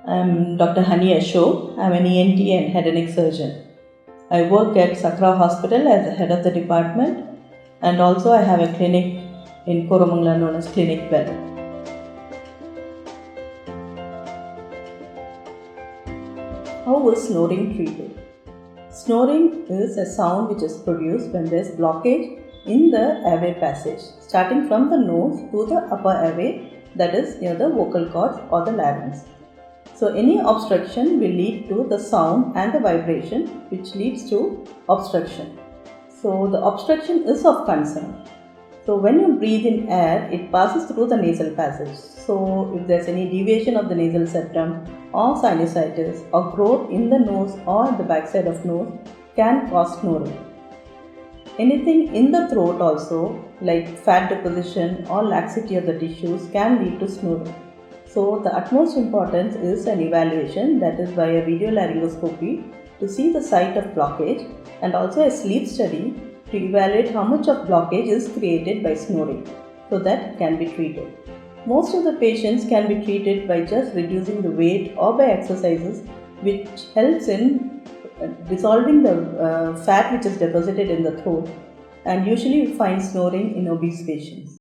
I'm Dr. Hani Ashok. I'm an ENT and head and neck surgeon. I work at Sakra Hospital as the head of the department, and also I have a clinic in Koramangala known as Clinic Well. How is snoring treated? Snoring is a sound which is produced when there is blockage in the airway passage, starting from the nose to the upper airway, that is near the vocal cords or the larynx. So any obstruction will lead to the sound and the vibration, which leads to obstruction. So the obstruction is of concern. So when you breathe in air, it passes through the nasal passage. So if there's any deviation of the nasal septum or sinusitis or growth in the nose or the backside of nose can cause snoring. Anything in the throat also, like fat deposition or laxity of the tissues, can lead to snoring. So the utmost importance is an evaluation, that is by a video laryngoscopy, to see the site of blockage, and also a sleep study to evaluate how much of blockage is created by snoring, so that can be treated. Most of the patients can be treated by just reducing the weight or by exercises, which helps in dissolving the fat which is deposited in the throat, and usually we find snoring in obese patients.